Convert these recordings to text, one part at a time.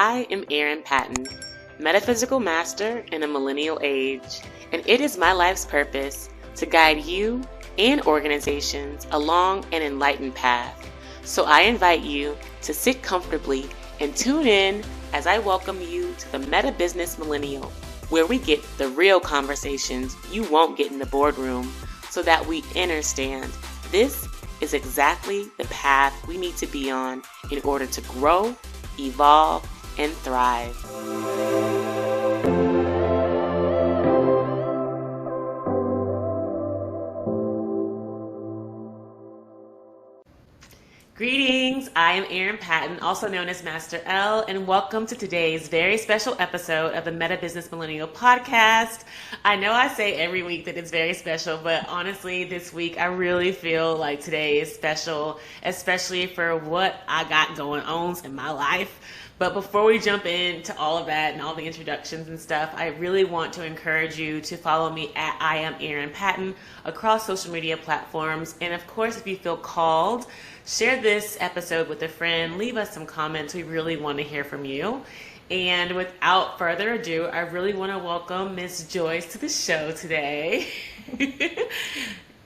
I am Erin Patton, metaphysical master in a millennial age, and it is my life's purpose to guide you and organizations along an enlightened path. So I invite you to sit comfortably and tune in as I welcome you to the Meta Business Millennial, where we get the real conversations you won't get in the boardroom so that we understand this is exactly the path we need to be on in order to grow, evolve, and thrive. Greetings, I am Erin Patton, also known as Master L, and welcome to today's very special episode of the Meta Business Millennial podcast. I know I say every week that it's very special, but honestly, this week I really feel like today is special, especially for what I got going on in my life. But before we jump into all of that and all the introductions and stuff, I really want to encourage you to follow me at I am Erin Patton across social media platforms. And of course, if you feel called, share this episode with a friend, leave us some comments. We really want to hear from you. And without further ado, I really want to welcome Miss Joyce to the show today.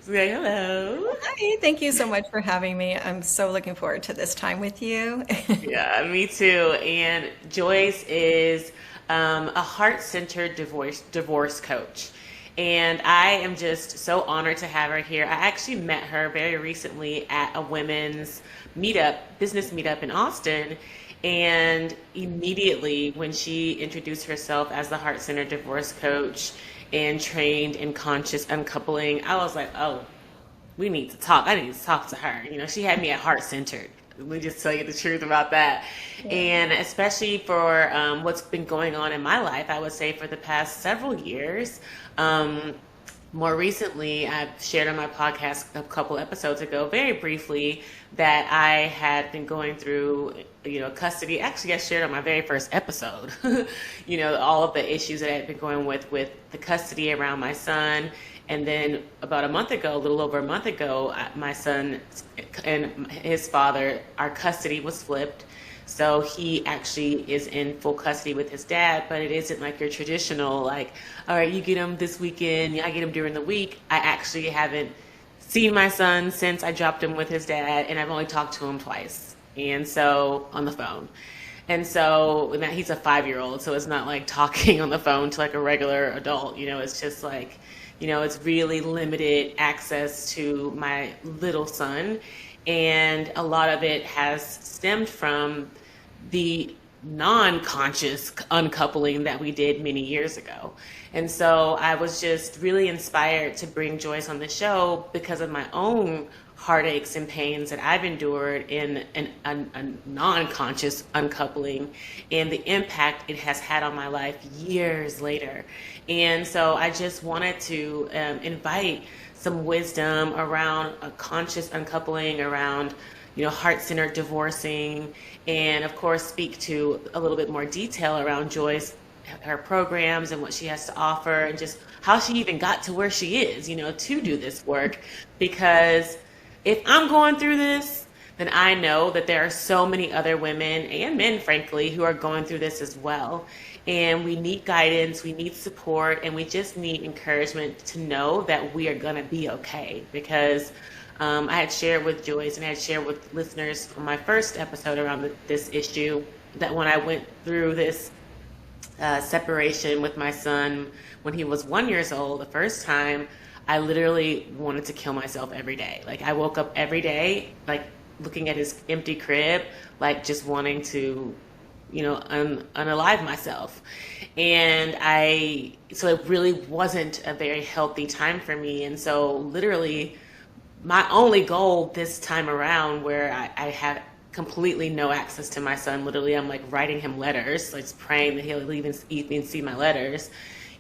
Say hello. Hi, thank you so much for having me. I'm so looking forward to this time with you. Yeah, me too. And Joyce is a heart-centered divorce coach. And I am just so honored to have her here. I actually met her very recently at a women's business meetup in Austin. And immediately when she introduced herself as the heart-centered divorce coach and trained in conscious uncoupling, I was like, oh, we need to talk. I need to talk to her. You know, she had me at heart-centered. Let me just tell you the truth about that. Yeah. And especially for what's been going on in my life, I would say for the past several years. More recently, I've shared on my podcast a couple episodes ago, very briefly, that I had been going through, custody. Actually, I shared on my very first episode, all of the issues that I had been going with the custody around my son. And then about a little over a month ago, my son and his father, our custody was flipped. So he actually is in full custody with his dad, but it isn't like your traditional, like, all right, you get him this weekend, I get him during the week. I actually haven't seen my son since I dropped him with his dad, and I've only talked to him twice, and so on the phone. And so now he's a 5-year-old, so it's not like talking on the phone to like a regular adult, it's just like, it's really limited access to my little son. And a lot of it has stemmed from the non-conscious uncoupling that we did many years ago. And so I was just really inspired to bring Joyce on the show because of my own heartaches and pains that I've endured in a non-conscious uncoupling and the impact it has had on my life years later. And so I just wanted to invite some wisdom around a conscious uncoupling, around heart-centered divorcing, and of course speak to a little bit more detail around Joyce, her programs and what she has to offer, and just how she even got to where she is, to do this work. Because if I'm going through this, then I know that there are so many other women and men, frankly, who are going through this as well. And we need guidance, we need support, and we just need encouragement to know that we are going to be okay. Because I had shared with Joyce and I had shared with listeners from my first episode around this issue that when I went through this separation with my son when he was 1 year old the first time, I literally wanted to kill myself every day. Like I woke up every day, like looking at his empty crib, like just wanting to unalive myself. And so it really wasn't a very healthy time for me. And so literally my only goal this time around, where I have completely no access to my son, literally I'm like writing him letters, like praying that he'll even see my letters,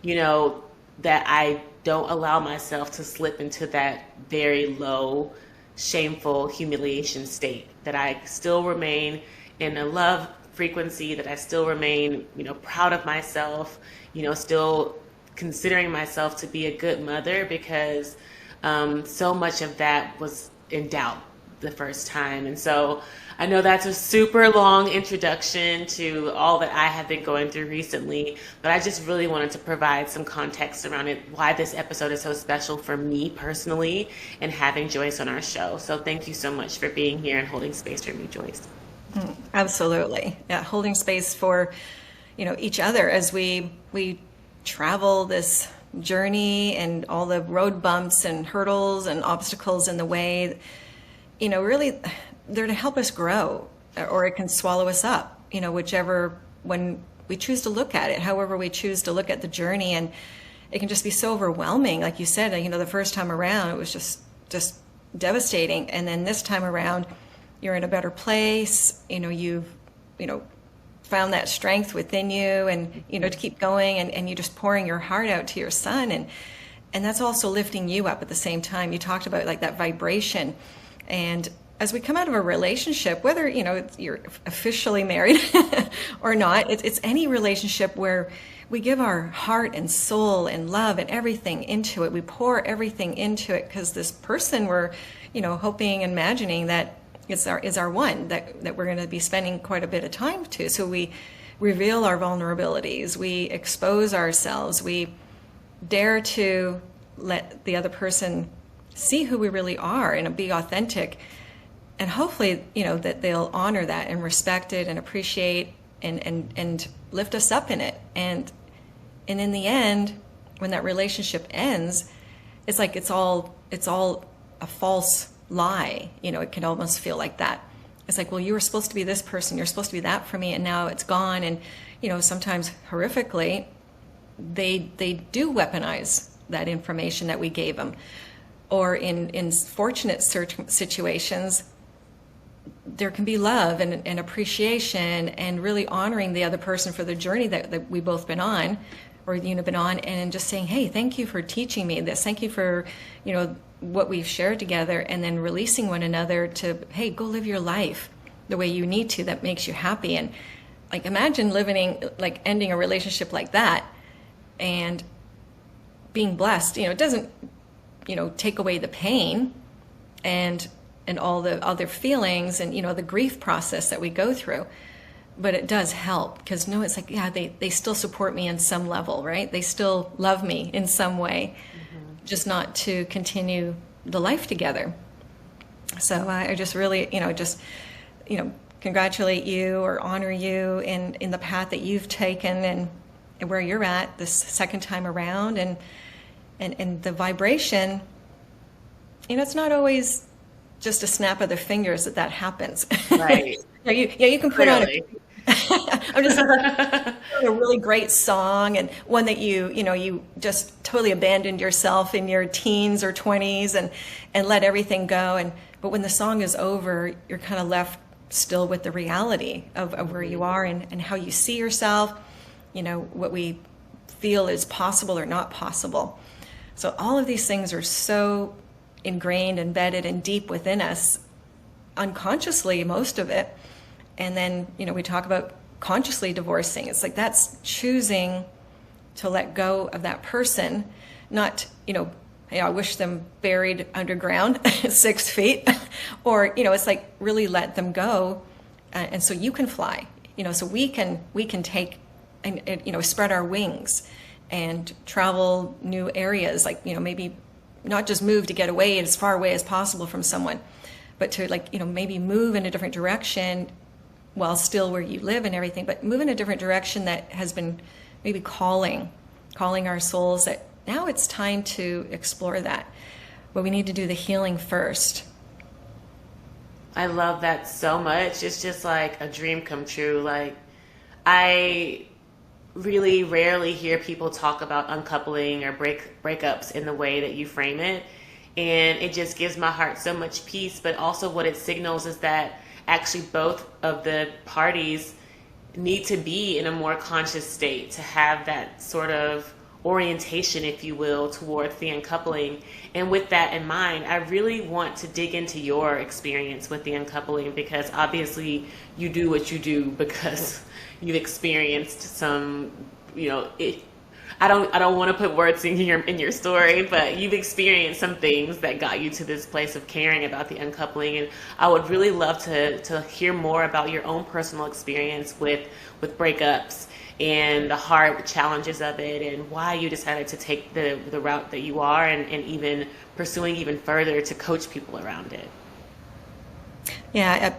that I don't allow myself to slip into that very low, shameful humiliation state, that I still remain in a love frequency, that I still remain, proud of myself, still considering myself to be a good mother, because so much of that was in doubt the first time. And so I know that's a super long introduction to all that I have been going through recently, but I just really wanted to provide some context around it, why this episode is so special for me personally and having Joyce on our show. So thank you so much for being here and holding space for me, Joyce. Absolutely. Yeah, holding space for, each other as we travel this journey and all the road bumps and hurdles and obstacles in the way, really they're to help us grow, or it can swallow us up, whichever, when we choose to look at it, however we choose to look at the journey. And it can just be so overwhelming. Like you said, the first time around, it was just devastating. And then this time around, you're in a better place, you've, found that strength within you and, to keep going, and you're just pouring your heart out to your son. And that's also lifting you up at the same time. You talked about like that vibration. And as we come out of a relationship, whether, you're officially married or not, it's any relationship where we give our heart and soul and love and everything into it. We pour everything into it because this person we're, hoping and imagining that is our one that we're going to be spending quite a bit of time to. So we reveal our vulnerabilities, we expose ourselves, we dare to let the other person see who we really are and be authentic. And hopefully, that they'll honor that and respect it and appreciate and lift us up in it. And in the end, when that relationship ends, it's like it's all a false lie. It can almost feel like that. It's like, well, you were supposed to be this person, you're supposed to be that for me, and now it's gone. And sometimes horrifically, they do weaponize that information that we gave them. Or in fortunate situations, there can be love and appreciation and really honoring the other person for the journey that we both been on, or been on, and just saying, hey, thank you for teaching me this. Thank you for, what we've shared together, and then releasing one another to, hey, go live your life the way you need to, that makes you happy. And like, imagine ending a relationship like that and being blessed. It doesn't, take away the pain and all the other feelings and, the grief process that we go through. But it does help because it's like, yeah, they still support me in some level, right? They still love me in some way, just not to continue the life together. So I just really, congratulate you or honor you in the path that you've taken and where you're at this second time around. And the vibration, it's not always just a snap of the fingers that happens. Right. You can put Clearly. on I'm just a really great song, and one that you just totally abandoned yourself in your teens or 20s and let everything go. But when the song is over, you're kind of left still with the reality of where you are and how you see yourself, what we feel is possible or not possible. So all of these things are so ingrained, embedded, and deep within us, unconsciously, most of it. And then, we talk about consciously divorcing. It's like that's choosing to let go of that person, not, hey, I wish them buried underground 6 feet, or, it's like really let them go. And so you can fly, so we can take and, spread our wings and travel new areas, like, maybe not just move to get away as far away as possible from someone, but to maybe move in a different direction while still where you live and everything, but move in a different direction that has been maybe calling our souls that now it's time to explore that. But we need to do the healing first. I love that so much. It's just like a dream come true. Like, I really rarely hear people talk about uncoupling or breakups in the way that you frame it. And it just gives my heart so much peace. But also what it signals is that actually both of the parties need to be in a more conscious state to have that sort of orientation, if you will, towards the uncoupling. And with that in mind, I really want to dig into your experience with the uncoupling, because obviously you do what you do because you've experienced some, I don't want to put words in your story, but you've experienced some things that got you to this place of caring about the uncoupling, and I would really love to hear more about your own personal experience with breakups and the hard challenges of it, and why you decided to take the route that you are, and even pursuing even further to coach people around it. Yeah,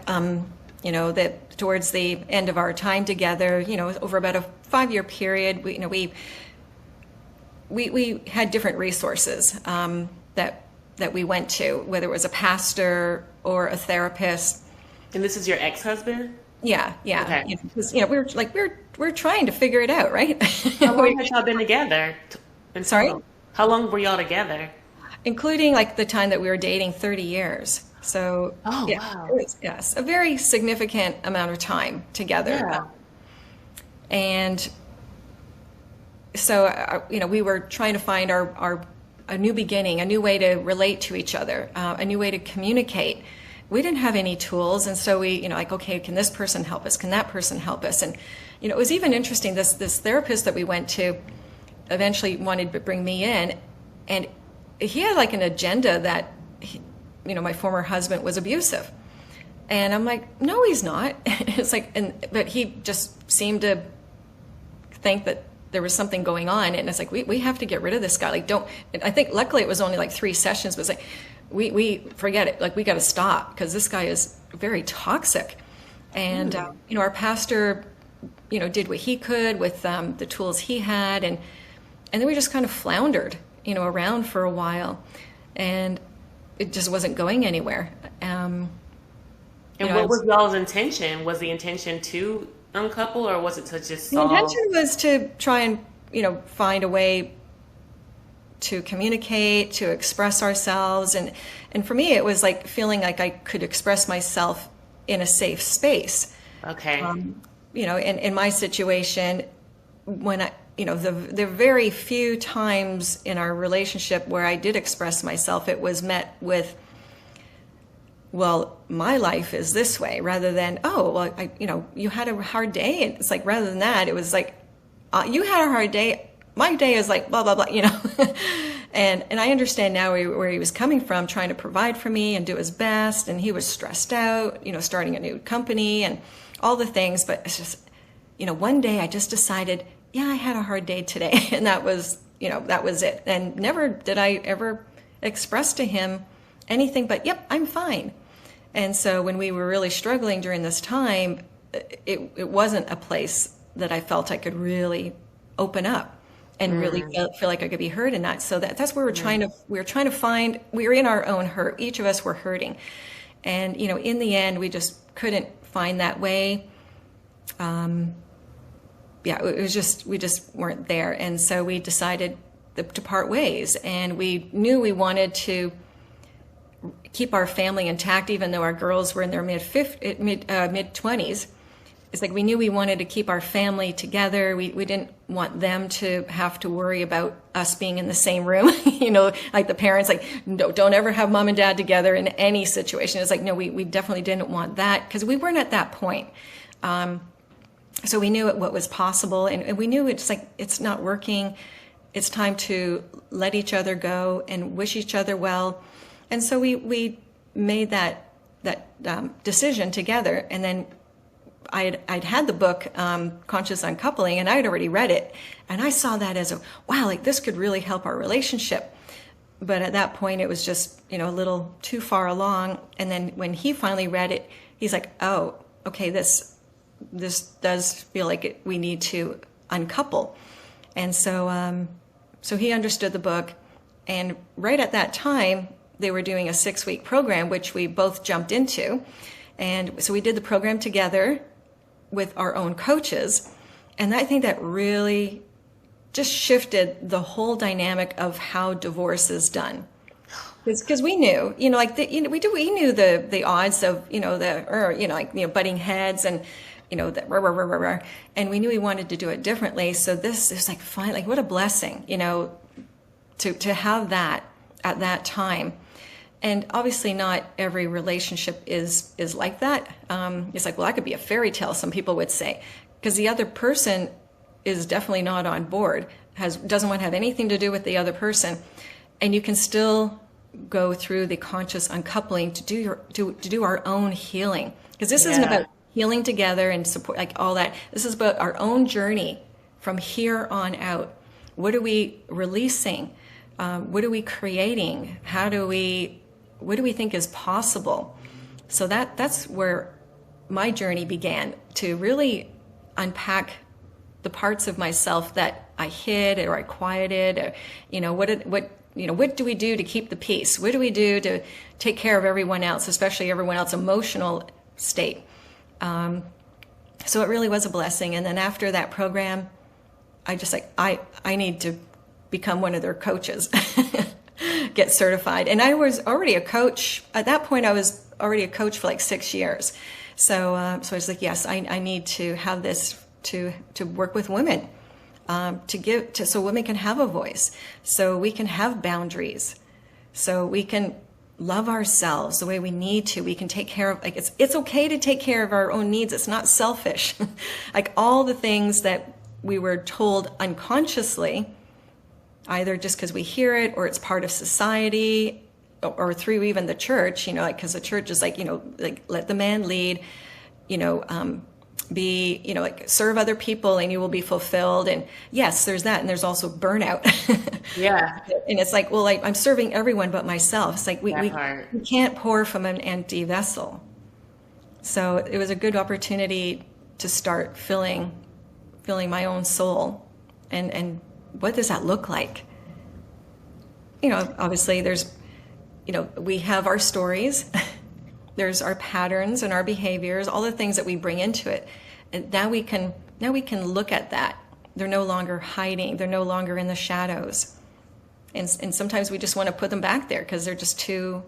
that towards the end of our time together, over about a 5-year period, we had different resources that we went to, whether it was a pastor or a therapist. And this is your ex-husband? Yeah. Okay. Because we're trying to figure it out, right? How long had y'all been together? Sorry? How long were y'all together? Including like the time that we were dating, 30 years. So, yeah, wow. it was, yes, a very significant amount of time together. Yeah. And so, we were trying to find a new beginning, a new way to relate to each other, a new way to communicate. We didn't have any tools, and so we, okay, can this person help us? Can that person help us? And, it was even interesting, this therapist that we went to eventually wanted to bring me in, and he had like an agenda that, my former husband was abusive. And I'm like, no, he's not. It's like, but he just seemed to think that there was something going on. And it's like, we have to get rid of this guy. Like, I think luckily it was only like 3 sessions, but it's like, we forget it. Like, we got to stop because this guy is very toxic. And, our pastor, did what he could with the tools he had. And then we just kind of floundered, around for a while. And it just wasn't going anywhere. And what was y'all's intention? Was the intention to uncouple, or was it to just solve? The intention was to try and, find a way to communicate, to express ourselves. And for me, it was like feeling like I could express myself in a safe space. Okay. In my situation, when the very few times in our relationship where I did express myself, it was met with, well, my life is this way, rather than, oh, well, you had a hard day. And it's like, rather than that, it was like, you had a hard day. My day is like, blah, blah, blah, and I understand now where he was coming from, trying to provide for me and do his best. And he was stressed out, starting a new company and all the things. But it's just, one day I just decided, yeah, I had a hard day today. And that was it. And never did I ever express to him anything but, yep, I'm fine. And so when we were really struggling during this time, it wasn't a place that I felt I could really open up and really feel like I could be heard in that. So that's where we were trying to find, we were in our own hurt. Each of us were hurting. And, in the end, we just couldn't find that way. It was just, we just weren't there. And so we decided to part ways. And we knew we wanted to keep our family intact, even though our girls were in their mid-20s. It's like we knew we wanted to keep our family together. We didn't want them to have to worry about us being in the same room. Like the parents, like, no, don't ever have mom and dad together in any situation. It's like, no, we definitely didn't want that because we weren't at that point. So we knew what was possible, and we knew it's like, it's not working. It's time to let each other go and wish each other well. And so we made that decision together. And then I'd had the book, Conscious Uncoupling, and I had already read it. And I saw that as wow, like this could really help our relationship. But at that point, it was just, a little too far along. And then when he finally read it, he's like, oh, okay, this does feel like we need to uncouple. And so he understood the book. And right at that time, they were doing a 6-week program, which we both jumped into. And so we did the program together with our own coaches. And I think that really just shifted the whole dynamic of how divorce is done. Because we knew, we knew the odds of, butting heads and, and we knew we wanted to do it differently. So this is like, fine, like what a blessing, to have that at that time. And obviously not every relationship is like that. It's like, well, that could be a fairy tale, some people would say, because the other person is definitely not on board. doesn't want to have anything to do with the other person, and you can still go through the conscious uncoupling to do our own healing, because this isn't about healing together and support, like all that. This is about our own journey from here on out. What are we releasing? What are we creating? What do we think is possible? So that's where my journey began, to really unpack the parts of myself that I hid or I quieted, or, what do we do to keep the peace? What do we do to take care of everyone else, especially everyone else's emotional state? So it really was a blessing. And then after that program, I just I need to become one of their coaches, get certified. And I was already a coach. At that point, I was already a coach for like 6 years. So I was like, yes, I need to have this to work with women, so women can have a voice, so we can have boundaries, so we can love ourselves the way we need to. We can take care of, like, it's okay to take care of our own needs. It's not selfish. Like all the things that we were told unconsciously, either just because we hear it or it's part of society or through even the church, because the church is like let the man lead, be, serve other people and you will be fulfilled. And yes, there's that. And there's also burnout. Yeah. And it's like, well, I'm serving everyone but myself. It's like we can't pour from an empty vessel. So it was a good opportunity to start filling my own soul. And what does that look like? Obviously there's, we have our stories. There's our patterns and our behaviors, all the things that we bring into it. And now we can look at that. They're no longer hiding. They're no longer in the shadows. And sometimes we just want to put them back there because they're just too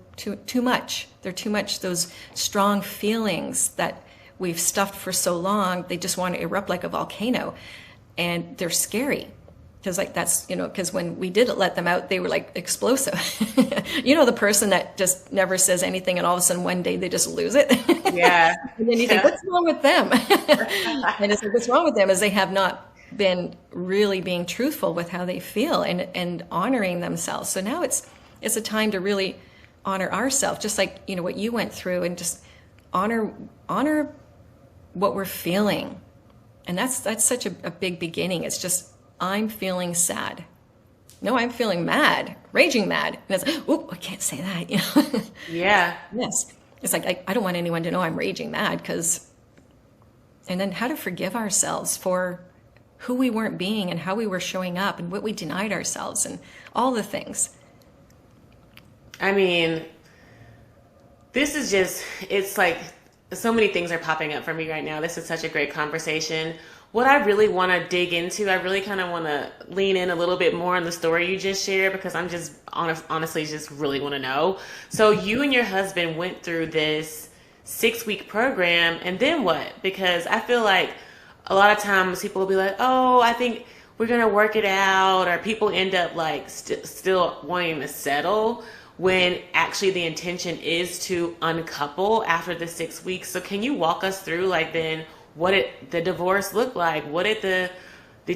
much. They're too much, those strong feelings that we've stuffed for so long. They just want to erupt like a volcano. And they're scary. Because when we did let them out, they were like explosive. The person that just never says anything and all of a sudden one day they just lose it. Yeah. And then you think, what's wrong with them? And it's like, what's wrong with them is they have not been really being truthful with how they feel and honoring themselves. So now it's a time to really honor ourselves, just like, what you went through, and just honor what we're feeling. And that's such a big beginning. It's just, I'm feeling sad. No, I'm feeling mad, raging mad. And it's like, oh, I can't say that. Yeah. Yes. It's like, I don't want anyone to know I'm raging mad and then how to forgive ourselves for who we weren't being and how we were showing up and what we denied ourselves and all the things. I mean, this is just, it's like so many things are popping up for me right now. This is such a great conversation. What I really want to dig into, I really kind of want to lean in a little bit more on the story you just shared, because I'm just honestly just really want to know. So you and your husband went through this 6-week program, and then what? Because I feel like a lot of times people will be like, oh, I think we're going to work it out, or people end up like still wanting to settle when actually the intention is to uncouple after the 6 weeks. So can you walk us through then what did the divorce look like? Did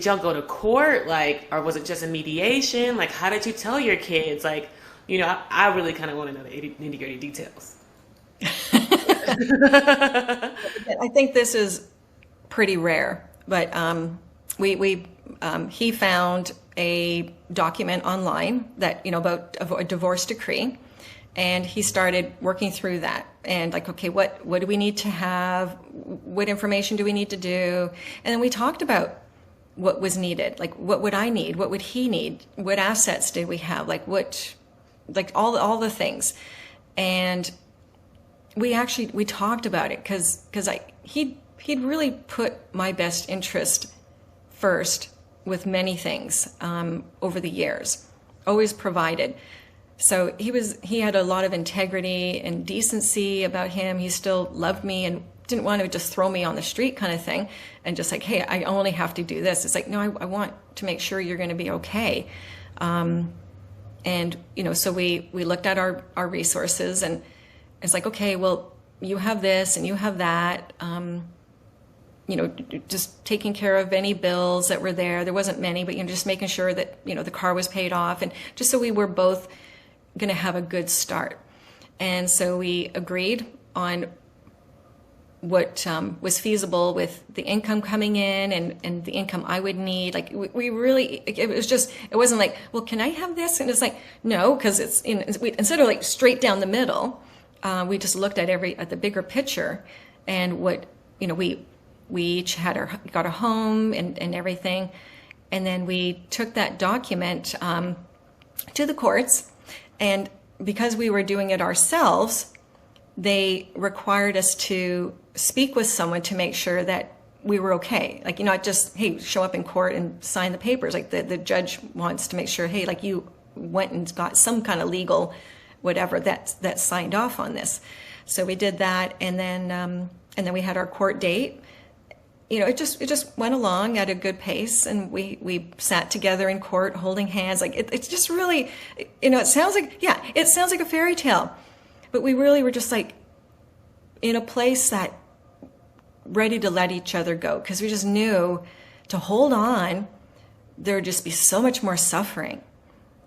y'all go to court? Or was it just a mediation? How did you tell your kids? I really kind of want to know the nitty-gritty details. I think this is pretty rare, but he found a document online that, about a divorce decree. And he started working through that and okay, what do we need to have? What information do we need to do? And then we talked about what was needed. What would I need? What would he need? What assets did we have? All the things. And we talked about it because he'd really put my best interest first with many things over the years, always provided. So he had a lot of integrity and decency about him. He still loved me and didn't want to just throw me on the street kind of thing and just hey, I only have to do this. It's no, I want to make sure you're going to be okay. So we looked at our resources, and it's okay, well, you have this and you have that. just taking care of any bills that were there. There wasn't many, but just making sure that, the car was paid off, and just so we were both going to have a good start. And so we agreed on what was feasible with the income coming in and the income I would need. Like we really, it wasn't like, well, can I have this? And it's like, no, because instead of like straight down the middle, we just looked at the bigger picture, and what, we each got a home and everything. And then we took that document to the courts, and because we were doing it ourselves, they required us to speak with someone to make sure that we were okay. Like, not just, hey, show up in court and sign the papers. Like the judge wants to make sure, hey, like you went and got some kind of legal whatever that signed off on this. So we did that, and then we had our court date. It just went along at a good pace, and we sat together in court holding hands. Like it's just really, it sounds like a fairy tale, but we really were just like in a place that ready to let each other go, because we just knew to hold on, there would just be so much more suffering.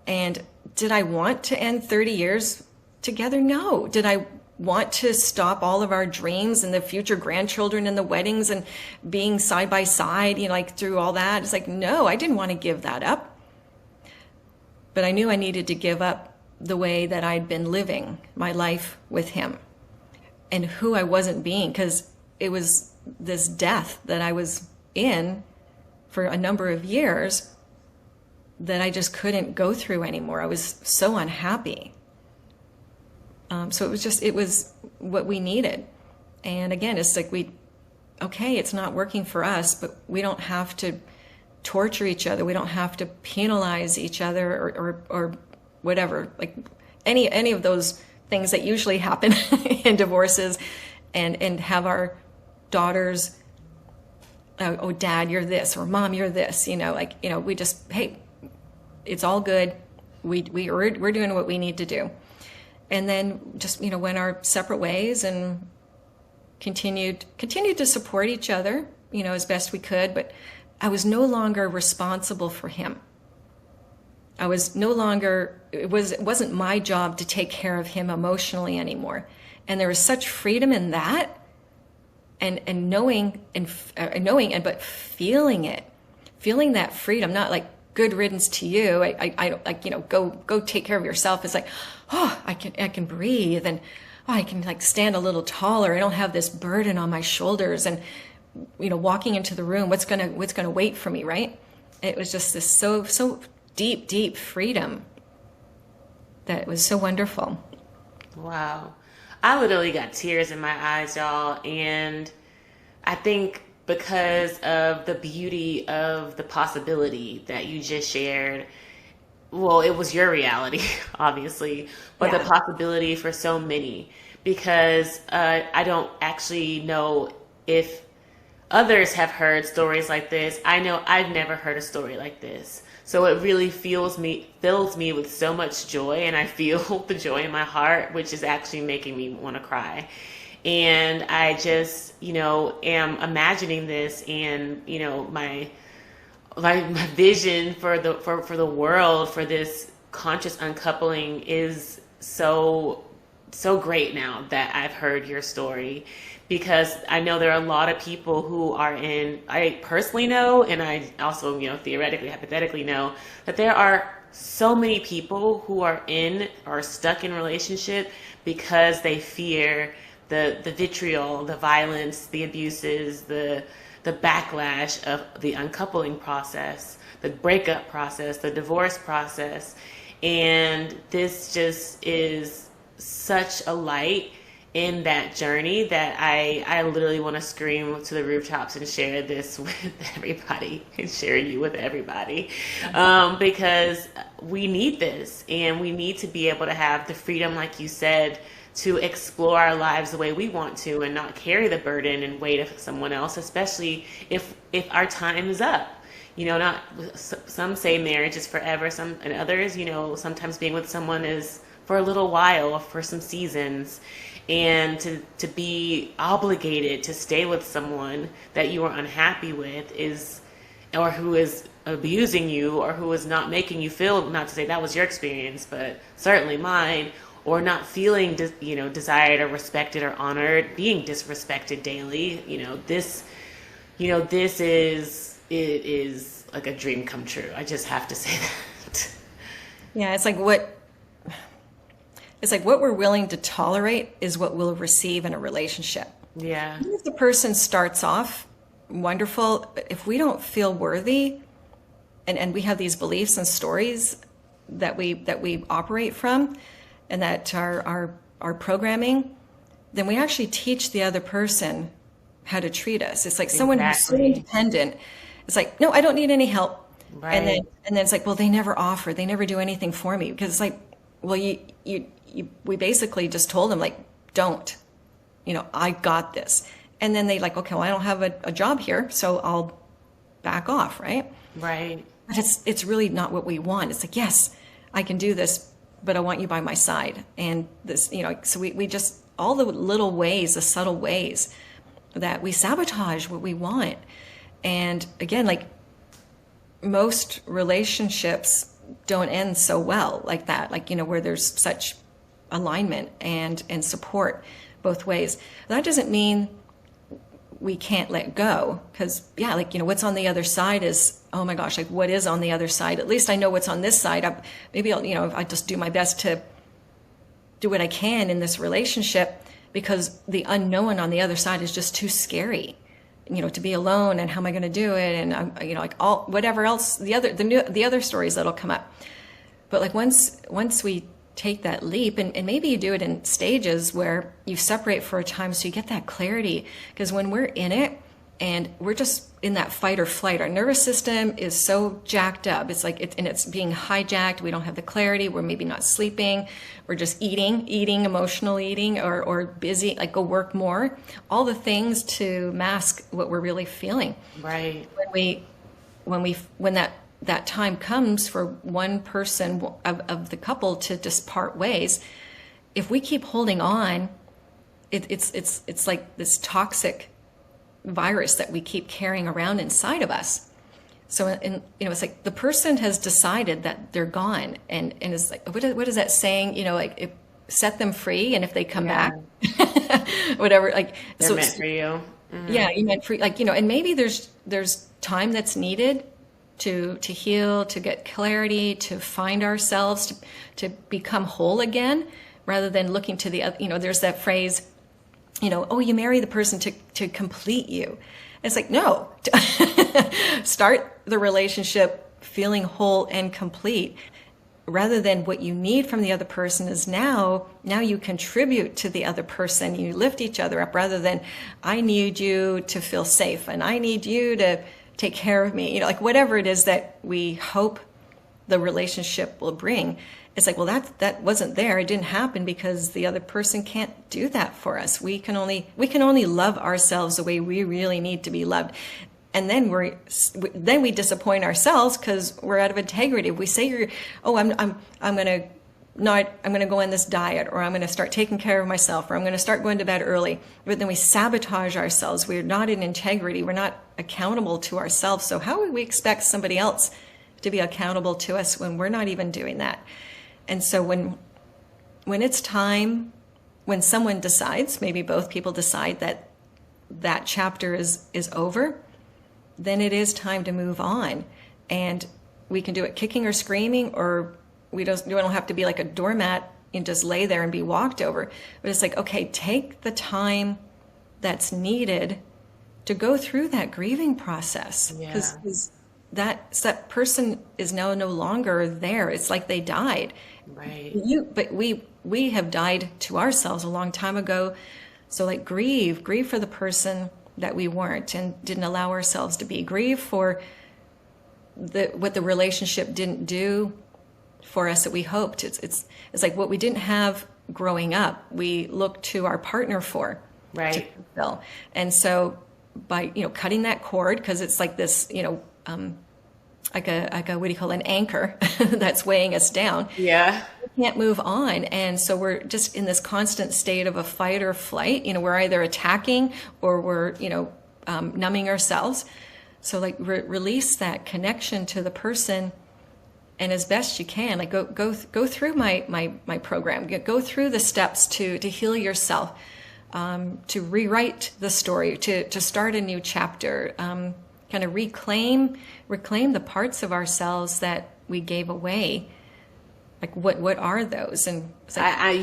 And did I want to end 30 years together? No. Did I want to stop all of our dreams and the future grandchildren and the weddings and being side by side, like through all that? It's like, no, I didn't want to give that up. But I knew I needed to give up the way that I'd been living my life with him and who I wasn't being, because it was this death that I was in for a number of years that I just couldn't go through anymore. I was so unhappy. So it was what we needed. And again, it's like it's not working for us, but we don't have to torture each other. We don't have to penalize each other or whatever, like any of those things that usually happen in divorces, and have our daughters, oh, Dad, you're this, or Mom, you're this, we just, hey, it's all good. We're doing what we need to do. And then just, went our separate ways and continued to support each other, as best we could. But I was no longer responsible for him. I was no longer, it wasn't my job to take care of him emotionally anymore. And there was such freedom in that, and knowing but feeling it, feeling that freedom, not like good riddance to you. I don't like, go take care of yourself. It's like, oh, I can breathe, and I can like stand a little taller. I don't have this burden on my shoulders, and walking into the room, what's gonna wait for me, right? It was just this so deep freedom that was so wonderful. Wow. I literally got tears in my eyes, y'all. And I think because of the beauty of the possibility that you just shared, well, it was your reality, obviously, but the possibility for so many, because I don't actually know if others have heard stories like this. I know I've never heard a story like this. So it really fills me with so much joy, and I feel the joy in my heart, which is actually making me want to cry. And I just, am imagining this, and, my vision for the world, for this conscious uncoupling is so great now that I've heard your story. Because I know there are a lot of people who are I personally know, and I also, theoretically, hypothetically know, that there are so many people who are stuck in relationship because they fear the vitriol, the violence, the abuses, the backlash of the uncoupling process, the breakup process, the divorce process. And this just is such a light in that journey that I literally want to scream to the rooftops and share this with everybody, and share you with everybody, because we need this, and we need to be able to have the freedom, like you said, to explore our lives the way we want to, and not carry the burden and weight of someone else, especially if our time is up. Not some say marriage is forever, and others, sometimes being with someone is for a little while, for some seasons, and to be obligated to stay with someone that you are unhappy with is, or who is abusing you, or who is not making you feel, not to say that was your experience, but certainly mine, or not feeling, desired or respected or honored, being disrespected daily, this is like a dream come true. I just have to say that. Yeah, it's like what we're willing to tolerate is what we'll receive in a relationship. Yeah. Even if the person starts off wonderful, if we don't feel worthy, and we have these beliefs and stories that we operate from, and that are our programming, then we actually teach the other person how to treat us. It's like someone who's so independent. It's like, no, I don't need any help. Right. And then it's like, well, they never offer, they never do anything for me, because it's like, well, we basically just told them, like, don't, I got this. And then they like, okay, well, I don't have a job here, so I'll back off, right? Right. But it's really not what we want. It's like, yes, I can do this, but I want you by my side. And this, so we just, all the little ways, the subtle ways that we sabotage what we want. And again, like, most relationships don't end so well like that, like, where there's such alignment and support both ways. That doesn't mean we can't let go, because what's on the other side is, oh my gosh, like, what is on the other side? At least I know what's on this side. I just do my best to do what I can in this relationship, because the unknown on the other side is just too scary, to be alone, and how am I going to do it? And like all, whatever else, the other stories that'll come up. But like, once we take that leap, and maybe you do it in stages where you separate for a time so you get that clarity, because when we're in it and we're just in that fight or flight, our nervous system is so jacked up. It's like, it's being hijacked. We don't have the clarity. We're maybe not sleeping. We're just eating, emotional eating, or busy, like go work more, all the things to mask what we're really feeling. Right. When that time comes for one person of the couple to just part ways, if we keep holding on, it's like this toxic virus that we keep carrying around inside of us. So, it's like the person has decided that they're gone, and it's like, what is that saying? Set them free, and if they come back, whatever, like, they're meant for you. Mm-hmm. Yeah, you meant for, like, and maybe there's time that's needed to heal, to get clarity, to find ourselves, to become whole again, rather than looking to the other. There's that phrase, oh, you marry the person to complete you. It's like, no, start the relationship feeling whole and complete, rather than what you need from the other person is now you contribute to the other person. You lift each other up, rather than, I need you to feel safe, and I need you to take care of me. Like, whatever it is that we hope the relationship will bring. It's like, well, that wasn't there. It didn't happen because the other person can't do that for us. We can only love ourselves the way we really need to be loved. And then we disappoint ourselves because we're out of integrity. If we say I'm going to go on this diet, or I'm going to start taking care of myself, or I'm going to start going to bed early, but then we sabotage ourselves. We're not in integrity. We're not accountable to ourselves. So how would we expect somebody else to be accountable to us when we're not even doing that? And so when it's time, when someone decides, maybe both people decide that chapter is over, then it is time to move on. And we can do it kicking or screaming, or we don't have to be like a doormat and just lay there and be walked over. But it's like, okay, take the time that's needed to go through that grieving process. Because that person is now no longer there. It's like they died. Right. But we have died to ourselves a long time ago. So like, grieve for the person that we weren't and didn't allow ourselves to be. Grieve for what the relationship didn't do for us that we hoped. It's like what we didn't have growing up, we look to our partner for. Right. To fulfill. And so by cutting that cord, because it's like this like a what do you call, an anchor that's weighing us down. Yeah. can't move on. And so we're just in this constant state of a fight or flight. We're either attacking or we're, numbing ourselves. So like release that connection to the person, and as best you can, like go through my program, go through the steps to heal yourself, to rewrite the story, to start a new chapter, kind of reclaim the parts of ourselves that we gave away. Like what are those? And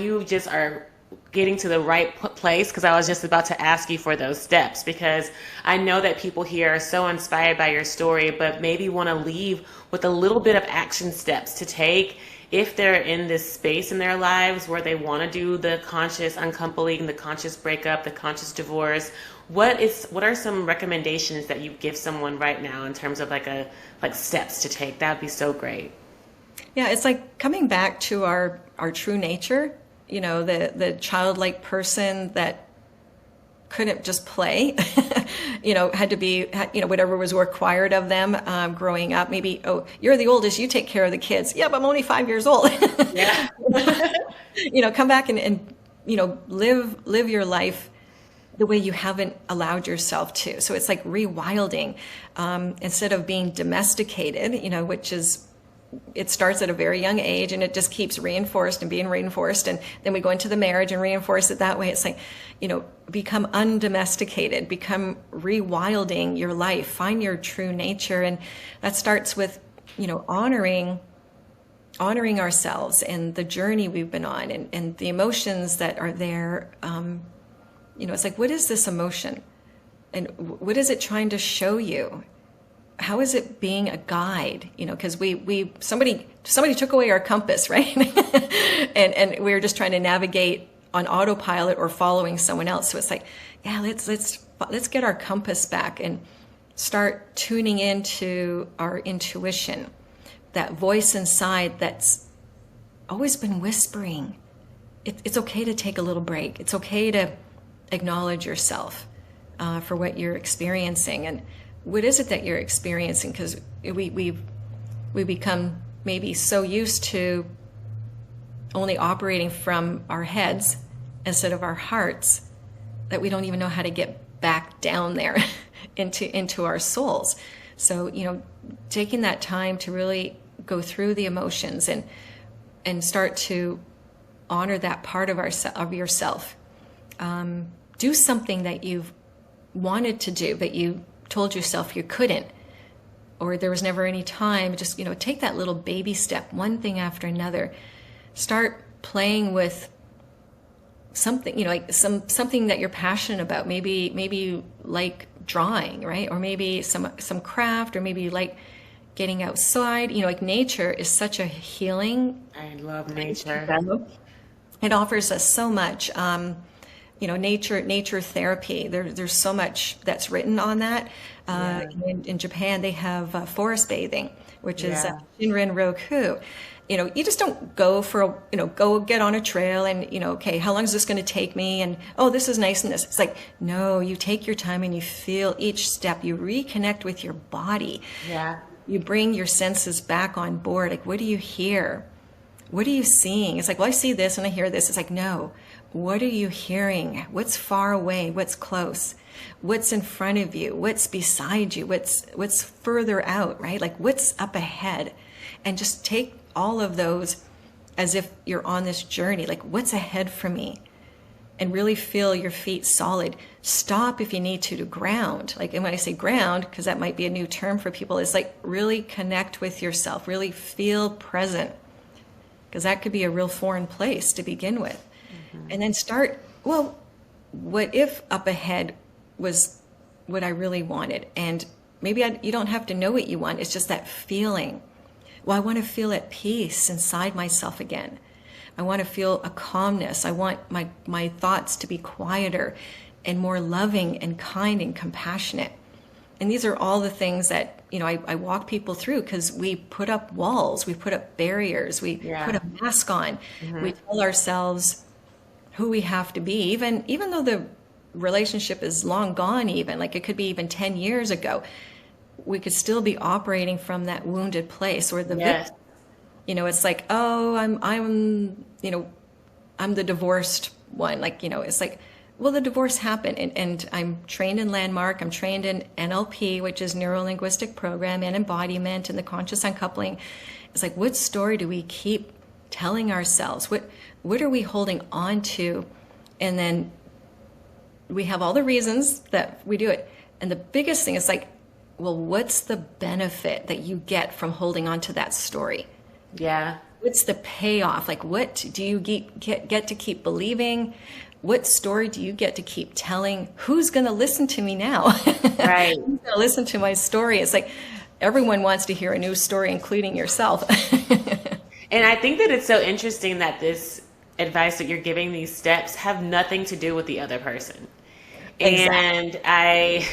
you just are getting to the right place, because I was just about to ask you for those steps, because I know that people here are so inspired by your story, but maybe want to leave with a little bit of action steps to take if they're in this space in their lives where they want to do the conscious uncoupling, the conscious breakup, the conscious divorce. What are some recommendations that you give someone right now in terms of like steps to take? That would be so great. Yeah, it's like coming back to our true nature, the childlike person that couldn't just play, had to be, whatever was required of them growing up. Maybe, oh, you're the oldest, you take care of the kids. Yeah, but I'm only 5 years old. Yeah. Come back and live your life the way you haven't allowed yourself to. So it's like rewilding, instead of being domesticated, which is, it starts at a very young age and it just keeps reinforced and being reinforced. And then we go into the marriage and reinforce it that way. It's like, become undomesticated, become rewilding your life, find your true nature. And that starts with, honoring ourselves and the journey we've been on, and the emotions that are there. It's like, what is this emotion? And what is it trying to show you? How is it being a guide? Because somebody took away our compass, right? and we were just trying to navigate on autopilot or following someone else. So it's like, yeah, let's get our compass back and start tuning into our intuition, that voice inside that's always been whispering. It's okay to take a little break. It's okay to acknowledge yourself for what you're experiencing. And what is it that you're experiencing? Because we become maybe so used to only operating from our heads instead of our hearts that we don't even know how to get back down there into our souls. So, taking that time to really go through the emotions and start to honor that part of yourself. Do something that you've wanted to do, but you told yourself you couldn't, or there was never any time. Just, take that little baby step, one thing after another. Start playing with something, like something that you're passionate about. Maybe you like drawing, right? Or maybe some craft, or maybe you like getting outside. Like nature is such a healing. I love nature. It offers us so much. Nature therapy. There's so much that's written on that. In Japan, they have forest bathing, which is Shinrin Roku. You just don't go go get on a trail and, okay, how long is this going to take me? And, oh, this is nice and this. It's like, no, you take your time and you feel each step. You reconnect with your body. Yeah. You bring your senses back on board. Like, what do you hear? What are you seeing? It's like, well, I see this and I hear this. It's like, no. What are you hearing? What's far away? What's close? What's in front of you? What's beside you? What's further out, right? Like, what's up ahead? And just take all of those as if you're on this journey. Like, what's ahead for me? And really feel your feet solid. Stop if you need to ground. Like, and when I say ground, because that might be a new term for people, is like really connect with yourself. Really feel present. Because that could be a real foreign place to begin with. And then start, well, what if up ahead was what I really wanted? And maybe you don't have to know what you want. It's just that feeling. Well, I want to feel at peace inside myself again. I want to feel a calmness. I want my thoughts to be quieter and more loving and kind and compassionate. And these are all the things that, I walk people through, because we put up walls, we put up barriers, we put a mask on. We tell ourselves who we have to be, even though the relationship is long gone, even like it could be even 10 years ago, we could still be operating from that wounded place or the victim. It's like, oh, I'm the divorced one. Like, it's like, well, the divorce happened, and I'm trained in Landmark. I'm trained in NLP, which is Neuro-Linguistic Program, and embodiment, and the Conscious Uncoupling. It's like, what story do we keep telling ourselves? What are we holding on to? And then we have all the reasons that we do it. And the biggest thing is like, well, what's the benefit that you get from holding on to that story? Yeah. What's the payoff? Like, what do you get to keep believing? What story do you get to keep telling? Who's going to listen to me now? Right. Who's going to listen to my story? It's like everyone wants to hear a new story, including yourself. And I think that it's so interesting that this advice that you're giving, these steps, have nothing to do with the other person. Exactly.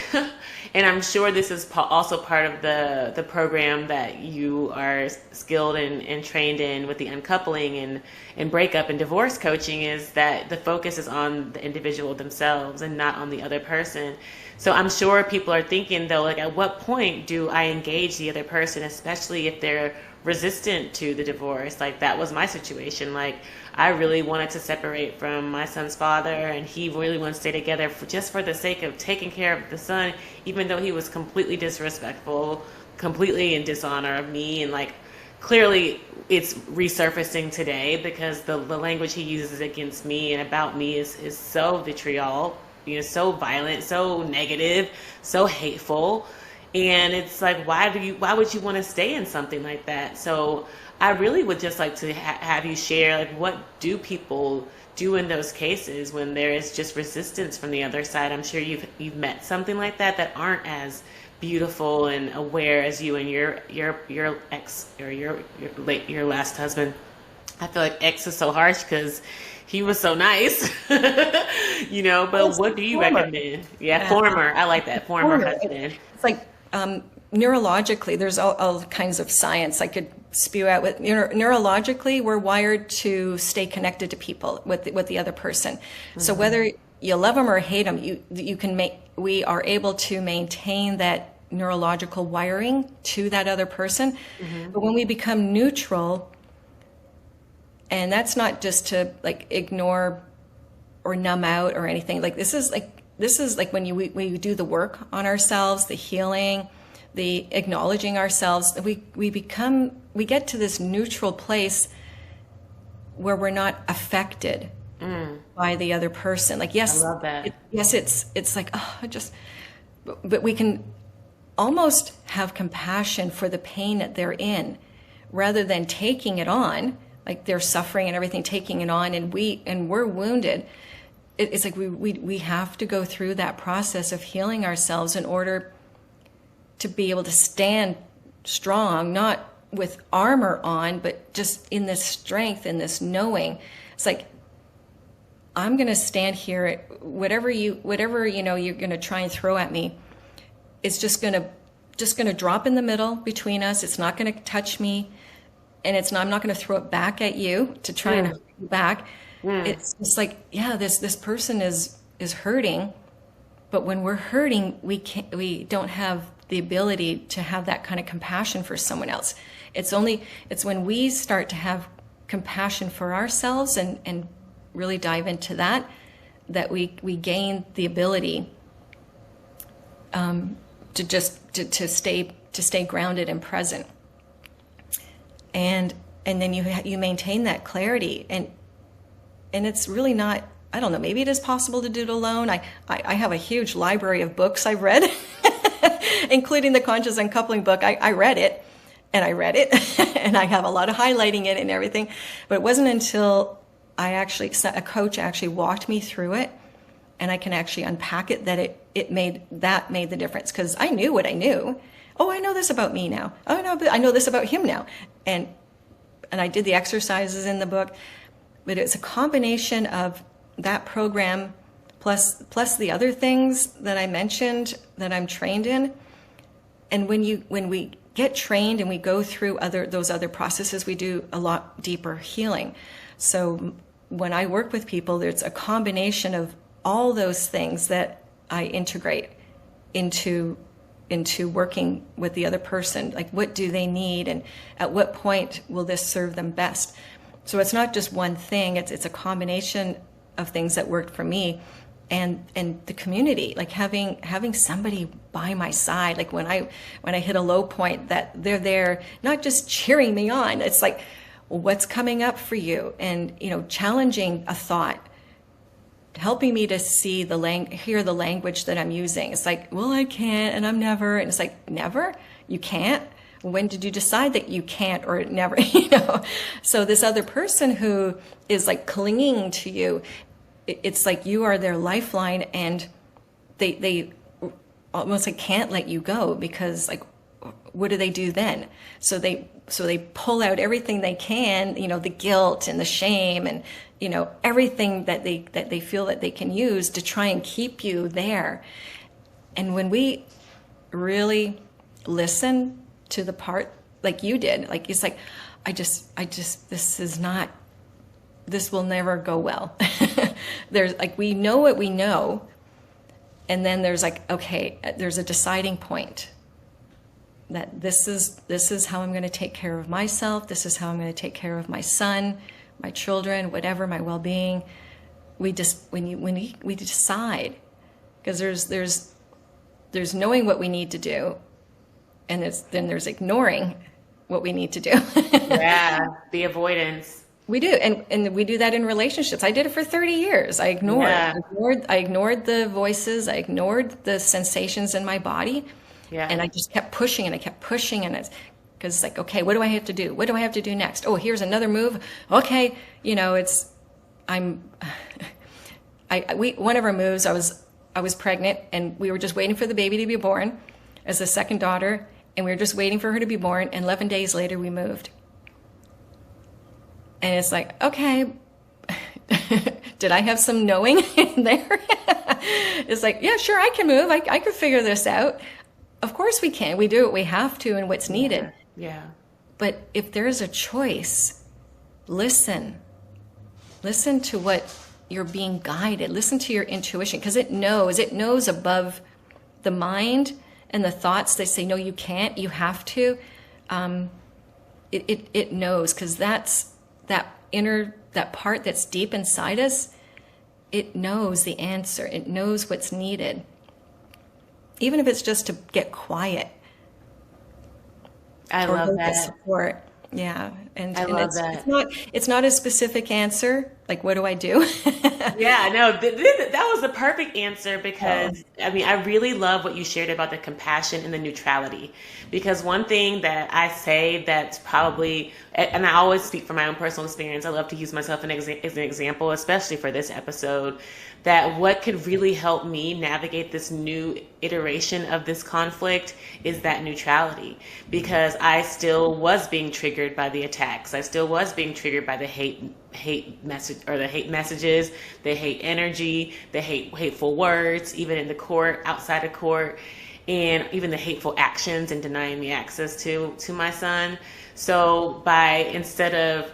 And I'm sure this is also part of the program that you are skilled and trained in with the uncoupling and breakup and divorce coaching, is that the focus is on the individual themselves and not on the other person. So I'm sure people are thinking, though, like, at what point do I engage the other person, especially if they're resistant to the divorce? Like, that was my situation. Like, I really wanted to separate from my son's father, and he really wanted to stay together just for the sake of taking care of the son, even though he was completely disrespectful, completely in dishonor of me. And like, clearly it's resurfacing today because the language he uses against me and about me is so vitriol, so violent, so negative, so hateful. And it's like, why would you want to stay in something like that? So I really would just like to have you share, like, what do people do in those cases when there is just resistance from the other side? I'm sure you've met something like that aren't as beautiful and aware as you and your ex or your last husband. I feel like ex is so harsh because he was so nice, but what do you recommend? Yeah, former. I like that. Former husband. It's like, neurologically, there's all kinds of science I could spew out with. Neurologically, we're wired to stay connected to people with the other person. Mm-hmm. So whether you love them or hate them, we are able to maintain that neurological wiring to that other person. Mm-hmm. But when we become neutral, and that's not just to like ignore or numb out or anything. Like this is like when we do the work on ourselves, the healing, the acknowledging ourselves, we get to this neutral place where we're not affected by the other person. Like, yes, I love that. It's like, but we can almost have compassion for the pain that they're in, rather than taking it on, like they're suffering and everything, taking it on, and we're wounded. It's like we have to go through that process of healing ourselves in order to be able to stand strong, not with armor on, but just in this strength and this knowing. It's like, I'm going to stand here. Whatever you're going to try and throw at me, it's just going to drop in the middle between us. It's not going to touch me, and I'm not going to throw it back at you to try and hurt you back. It's just like, yeah, this person is hurting, but when we're hurting, we don't have the ability to have that kind of compassion for someone else. It's when we start to have compassion for ourselves and really dive into that we gain the ability to stay grounded and present. And then you maintain that clarity, and it's really not, I don't know, maybe it is possible to do it alone. I have a huge library of books I've read, including the Conscious Uncoupling book. I read it, and and I have a lot of highlighting in it and everything. But it wasn't until a coach actually walked me through it, and I can actually unpack it, that it made the difference. Because I knew what I knew. Oh, I know this about me now. Oh no, but I know this about him now. And I did the exercises in the book. But it's a combination of that program plus the other things that I mentioned that I'm trained in. And when we get trained and we go through those other processes, we do a lot deeper healing. So when I work with people, there's a combination of all those things that I integrate into into working with the other person. Like, what do they need, and at what point will this serve them best? So it's not just one thing. It's a combination of things that worked for me, and the community, like having somebody by my side, like when I hit a low point, that they're there, not just cheering me on. It's like, well, what's coming up for you, and challenging a thought, helping me to see hear the language that I'm using. It's like, well, I can't, and I'm never, and it's like, never? You can't? When did you decide that you can't or never? So this other person who is like clinging to you, it's like you are their lifeline, and they almost like can't let you go, because like, what do they do then? So they pull out everything they can, the guilt and the shame and everything that they feel that they can use to try and keep you there. And when we really listen to the part like you did, like it's like, I just this will never go well. There's like, we know what we know, and then there's like, okay, there's a deciding point that this is how I'm going to take care of myself. This is how I'm going to take care of my son, my children, whatever, my well-being. We decide, because there's knowing what we need to do, and then there's ignoring what we need to do. Yeah, the avoidance. We do, and we do that in relationships. I did it for 30 years. I ignored the voices. I ignored the sensations in my body. Yeah. And I just kept pushing, and I kept pushing, and it's because it's like, okay, what do I have to do? What do I have to do next? Oh, here's another move. Okay, one of our moves, I was pregnant, and we were just waiting for the baby to be born as the second daughter, and we were just waiting for her to be born, and 11 days later we moved. And it's like, okay, did I have some knowing in there? It's like, yeah, sure, I can move. I could figure this out. Of course we can. We do what we have to and what's needed. Yeah. But if there's a choice, listen. Listen to what you're being guided. Listen to your intuition, because it knows above the mind and the thoughts that say, no, you can't, you have to. It knows, because that's that part that's deep inside us. It knows the answer. It knows what's needed. Even if it's just to get quiet. I love that. Support. Yeah. And I love that. It's not a specific answer. Like, what do I do? Yeah, no, that was the perfect answer, because I really love what you shared about the compassion and the neutrality, because one thing that I say that's probably, and I always speak from my own personal experience, I love to use myself as an example, especially for this episode, that what could really help me navigate this new iteration of this conflict is that neutrality, because I still was being triggered by the attacks. I still was being triggered by the hate messages, the hate energy, the hateful words, even in the court, outside of court, and even the hateful actions and denying me access to my son. So instead of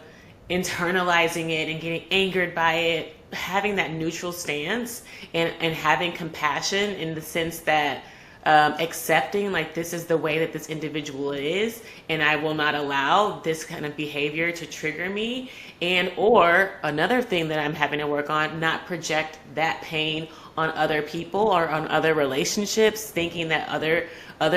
internalizing it and getting angered by it, having that neutral stance and having compassion in the sense that accepting, like, this is the way that this individual is, and I will not allow this kind of behavior to trigger me. And or another thing that I'm having to work on, not project that pain on other people or on other relationships, thinking that other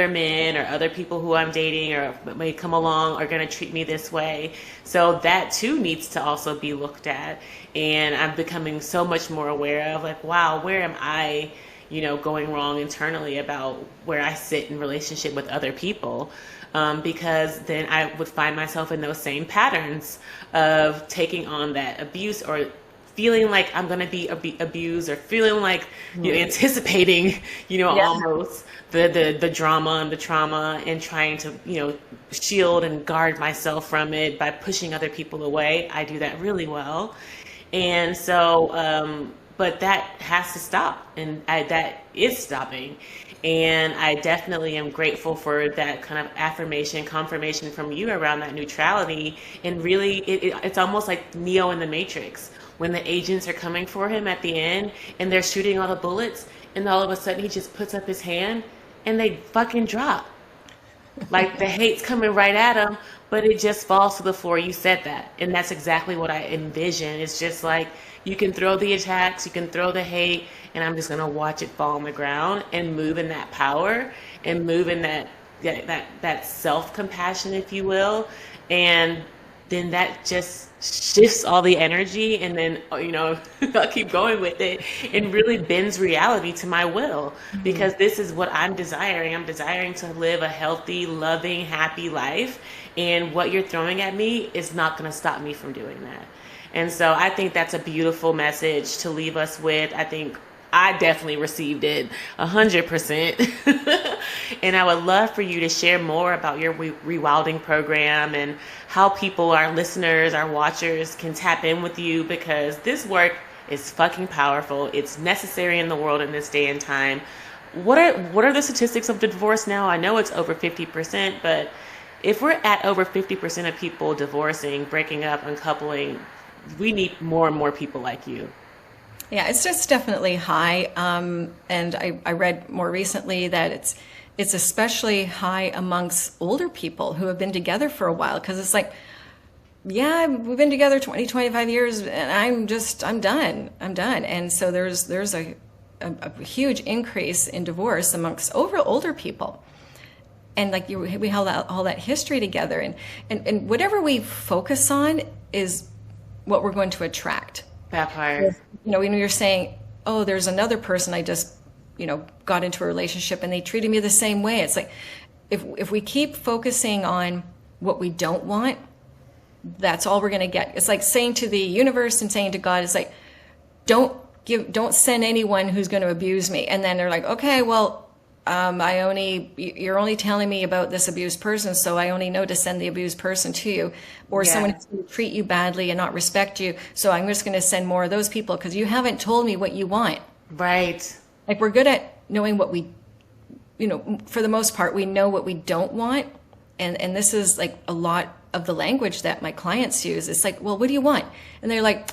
men or other people who I'm dating or may come along are going to treat me this way. So that too needs to also be looked at. And I'm becoming so much more aware of, like, wow, where am I, going wrong internally about where I sit in relationship with other people? Because then I would find myself in those same patterns of taking on that abuse, or feeling like I'm going to be abused, or feeling like anticipating, almost the drama and the trauma, and trying to, shield and guard myself from it by pushing other people away. I do that really well. And so, but that has to stop, and that is stopping. And I definitely am grateful for that kind of affirmation, confirmation from you around that neutrality. And really, it's almost like Neo in the Matrix, when the agents are coming for him at the end and they're shooting all the bullets, and all of a sudden he just puts up his hand and they fucking drop. Like the hate's coming right at them, but it just falls to the floor. You said that. And that's exactly what I envision. It's just like you can throw the attacks, you can throw the hate, and I'm just going to watch it fall on the ground and move in that power and move in that self-compassion, if you will. And then that just shifts all the energy, and then, I'll keep going with it, and really bends reality to my will, because this is what I'm desiring. I'm desiring to live a healthy, loving, happy life, and what you're throwing at me is not going to stop me from doing that. And so I think that's a beautiful message to leave us with. I think I definitely received it 100%. And I would love for you to share more about your rewilding program and how people, our listeners, our watchers, can tap in with you, because this work is fucking powerful. It's necessary in the world in this day and time. What are the statistics of the divorce now? I know it's over 50%, but if we're at over 50% of people divorcing, breaking up, uncoupling, we need more and more people like you. Yeah, it's just definitely high. And I read more recently that it's especially high amongst older people who have been together for a while, because it's like, yeah, we've been together 20, 25 years and I'm done. And so there's a huge increase in divorce amongst older people. And like we held all that history together, and whatever we focus on is what we're going to attract. That part. When you're saying, oh, there's another person I just, got into a relationship and they treated me the same way. It's like, if we keep focusing on what we don't want, that's all we're going to get. It's like saying to the universe and saying to God, it's like, don't send anyone who's going to abuse me. And then they're like, okay, well, you're only telling me about this abused person, so I only know to send the abused person to you, or someone who's going to treat you badly and not respect you, so I'm just going to send more of those people because you haven't told me what you want. Right. Like, we're good at knowing what we, for the most part, we know what we don't want, and this is like a lot of the language that my clients use. It's like, well, what do you want? And they're like,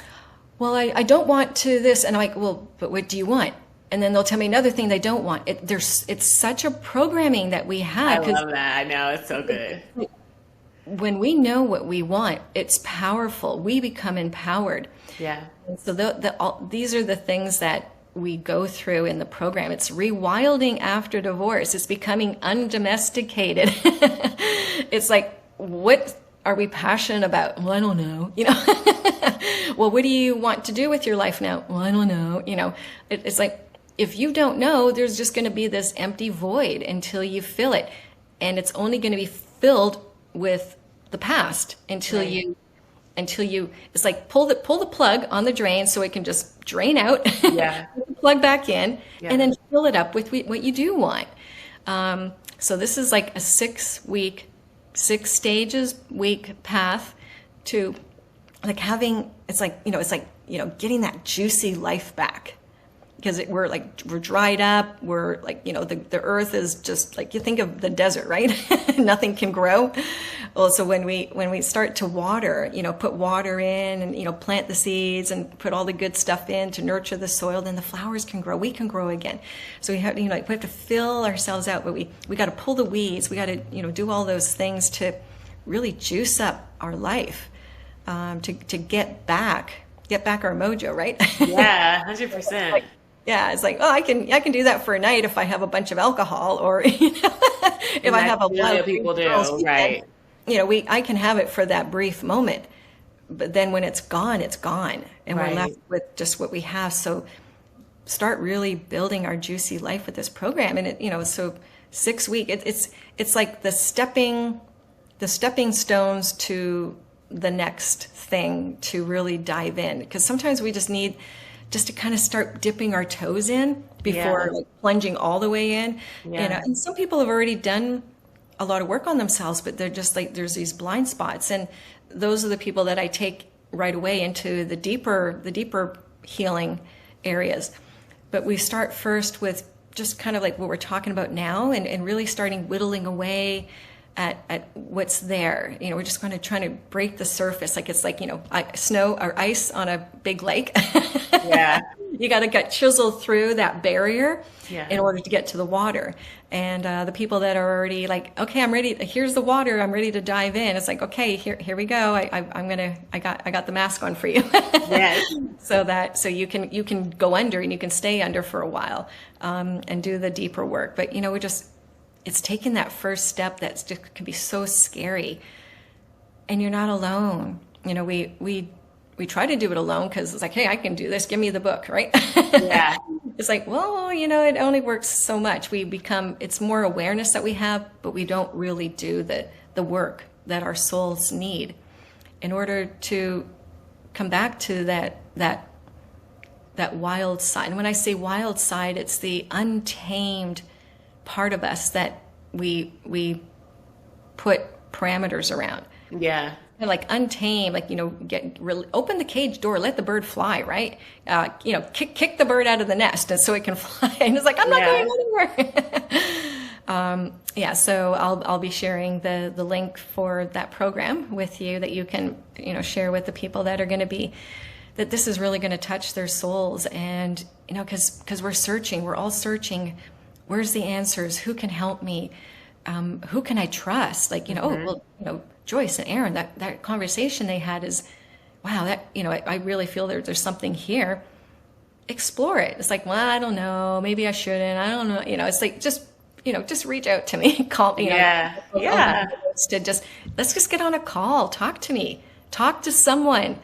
well, I don't want to this, and I'm like, well, but what do you want? And then they'll tell me another thing they don't want. It's such a programming that we have. I love that. I know, it's so good. When we know what we want, it's powerful. We become empowered. Yeah. And so these are the things that we go through in the program. It's rewilding after divorce. It's becoming undomesticated. It's like, what are we passionate about? Well, I don't know. Well, what do you want to do with your life now? Well, I don't know. It's like, if you don't know, there's just going to be this empty void until you fill it. And it's only going to be filled with the past until you, it's like pull the plug on the drain so it can just drain out, plug back in, and then fill it up with what you do want. So this is like a 6 stages week path to like having, it's like getting that juicy life back. Because we're dried up. We're like, the earth is just like, you think of the desert, right? Nothing can grow. Well, so when we start to water, put water in and, plant the seeds and put all the good stuff in to nurture the soil, then the flowers can grow. We can grow again. So we have, we have to fill ourselves out, but we got to pull the weeds. We got to, do all those things to really juice up our life, to get back our mojo, right? Yeah, 100%. Yeah, it's like, oh, I can do that for a night if I have a bunch of alcohol, or if I have a lot of people do, right? I can have it for that brief moment, but then when it's gone, and we're left with just what we have. So start really building our juicy life with this program, and so 6 weeks. It's like the stepping stones to the next thing to really dive in, because sometimes we just need just to kind of start dipping our toes in before plunging all the way in. And some people have already done a lot of work on themselves, but they're just like, there's these blind spots. And those are the people that I take right away into the deeper healing areas. But we start first with just kind of like what we're talking about now, and really starting whittling away at what's there. We're just kind of trying to break the surface. Like it's like, snow or ice on a big lake. Yeah. you got to get chiseled through that barrier Yeah. in order to get to the water. And the people that are already like, okay, I'm ready. Here's the water. I'm ready to dive in. It's like, okay, here we go. I got the mask on for you. Yes. So you can go under and you can stay under for a while, and do the deeper work. But it's taking that first step that just can be so scary, and you're not alone. We try to do it alone because it's like, hey, I can do this. Give me the book, right? Yeah. It's like, well, it only works so much. It's more awareness that we have, but we don't really do the work that our souls need in order to come back to that wild side. And when I say wild side, it's the untamed part of us that we put parameters around. Yeah. And like untamed, open the cage door, let the bird fly, right? Kick the bird out of the nest and so it can fly. And it's like, I'm not going anywhere. So I'll be sharing the link for that program with you that you can, share with the people that are going to be, that this is really going to touch their souls. And, because we're all searching, where's the answers? Who can help me? Who can I trust? Joyce and Aaron, that conversation they had is, wow, I really feel there's something here. Explore it. It's like, well, I don't know, maybe I shouldn't. I don't know. It's like, just reach out to me. Call me. Yeah. Let's just get on a call. Talk to me. Talk to someone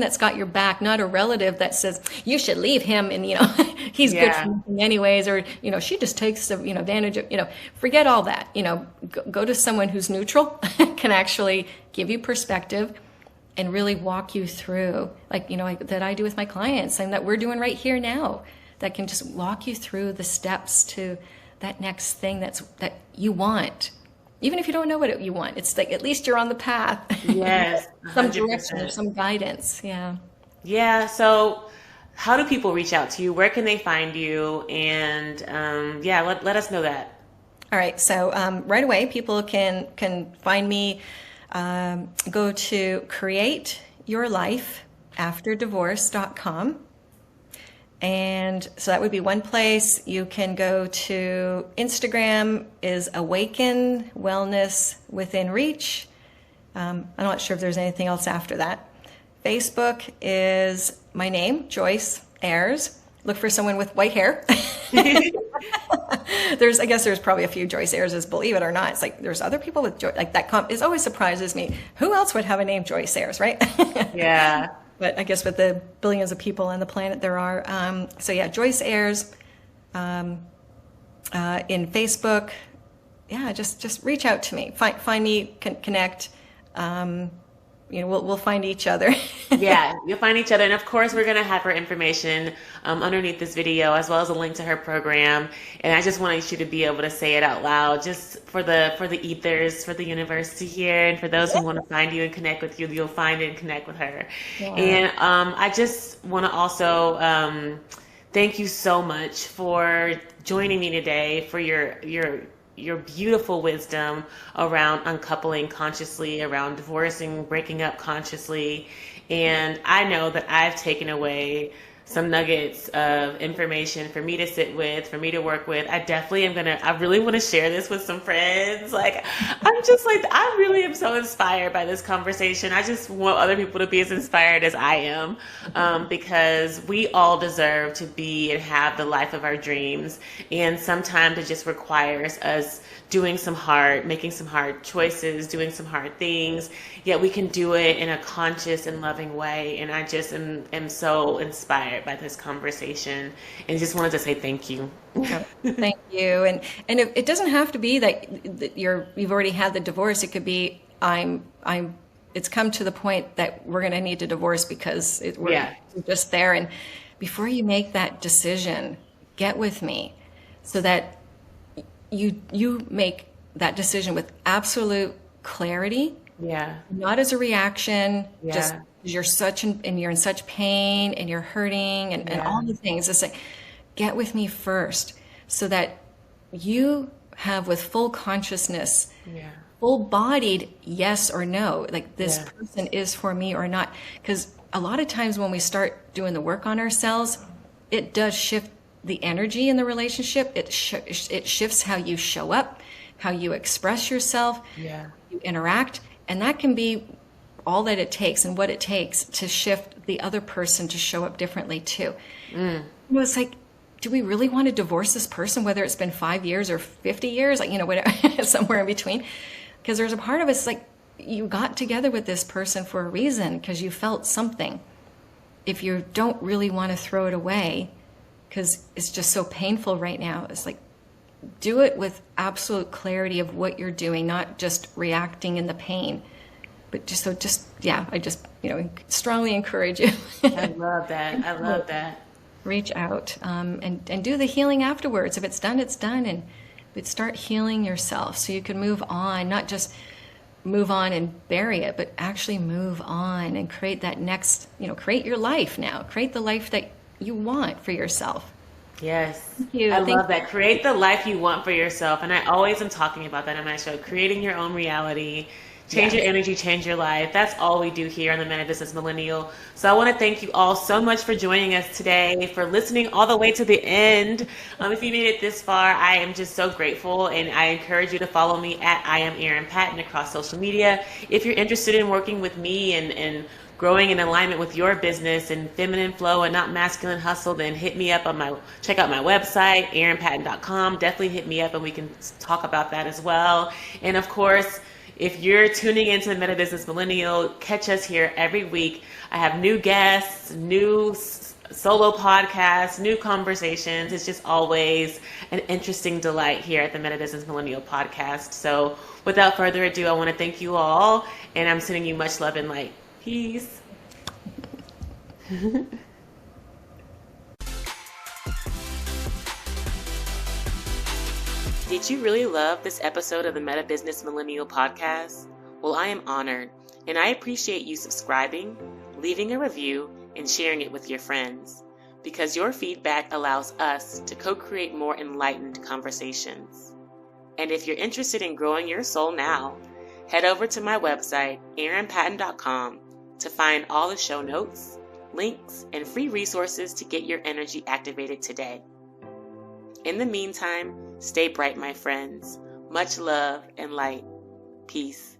that's got your back, not a relative that says you should leave him and he's good for nothing anyways, or she just takes advantage of forget all that. Go to someone who's neutral, can actually give you perspective and really walk you through, like that I do with my clients and that we're doing right here now, that can just walk you through the steps to that next thing that you want. Even if you don't know what you want, it's like at least you're on the path. Yes. Some direction or some guidance. Yeah. Yeah. So how do people reach out to you? Where can they find you? And let us know that. All right. So right away, people can find me. Go to createyourlifeafterdivorce.com. And so that would be one place. You can go to Instagram is Awaken Wellness Within Reach. I'm not sure if there's anything else after that. Facebook is my name, Joyce Ayers. Look for someone with white hair. I guess there's probably a few Joyce Ayerses, believe it or not. It's like there's other people with like that. It always surprises me. Who else would have a name Joyce Ayers, right? Yeah. But I guess with the billions of people on the planet there are. Joyce Ayers in Facebook. Yeah, just reach out to me. Find me, connect. We'll find each other. Yeah, you'll find each other. And of course, we're going to have her information underneath this video, as well as a link to her program. And I just wanted you to be able to say it out loud, just for the ethers, for the universe to hear. And for those who want to find you and connect with you, you'll find and connect with her. Yeah. And I just want to also thank you so much for joining me today, for your beautiful wisdom around uncoupling consciously, around divorcing, breaking up consciously. And I know that I've taken away some nuggets of information for me to sit with, for me to work with. I really want to share this with some friends. I really am so inspired by this conversation. I just want other people to be as inspired as I am, because we all deserve to be and have the life of our dreams. And sometimes it just requires us making some hard choices, doing some hard things, yet we can do it in a conscious and loving way. And I just am so inspired by this conversation, and just wanted to say thank you. Thank you. And it doesn't have to be that you've already had the divorce. It could be it's come to the point that we're going to need to divorce because we're just there. And before you make that decision, get with me so that you make that decision with absolute clarity. Yeah. Not as a reaction. Yeah. Just you're in such pain and you're hurting and all the things. It's like, get with me first so that you have with full consciousness, full-bodied yes or no, like this person is for me or not. Because a lot of times when we start doing the work on ourselves, it does shift the energy in the relationship. It shifts how you show up, how you express yourself, you interact, and that can be all that it takes and what it takes to shift the other person to show up differently too. It's like, do we really want to divorce this person, whether it's been 5 years or 50 years, like, whatever, somewhere in between? Because there's a part of us like, you got together with this person for a reason because you felt something. If you don't really want to throw it away because it's just so painful right now, it's like, do it with absolute clarity of what you're doing, not just reacting in the pain. But I just strongly encourage you. I love that. I love that. Reach out and do the healing afterwards. If it's done, it's done. But start healing yourself so you can move on, not just move on and bury it, but actually move on and create that next, create your life now. Create the life that you want for yourself. Yes. Thank you. I love that. Create the life you want for yourself. And I always am talking about that on my show, creating your own reality. Change your energy, change your life. That's all we do here on the Men of Business Millennial. So I want to thank you all so much for joining us today, for listening all the way to the end. If you made it this far, I am just so grateful, and I encourage you to follow me at I am Erin Patton across social media. If you're interested in working with me and growing in alignment with your business and feminine flow and not masculine hustle, then hit me up check out my website, erinpatton.com. Definitely hit me up and we can talk about that as well. And of course, if you're tuning into the Meta Business Millennial, catch us here every week. I have new guests, new solo podcasts, new conversations. It's just always an interesting delight here at the Meta Business Millennial podcast. So without further ado, I want to thank you all, and I'm sending you much love and light. Peace. Did you really love this episode of the Meta Business Millennial podcast? Well, I am honored, and I appreciate you subscribing, leaving a review, and sharing it with your friends, because your feedback allows us to co-create more enlightened conversations. And if you're interested in growing your soul now, head over to my website, erinpatton.com, to find all the show notes, links, and free resources to get your energy activated today. In the meantime, stay bright, my friends. Much love and light. Peace.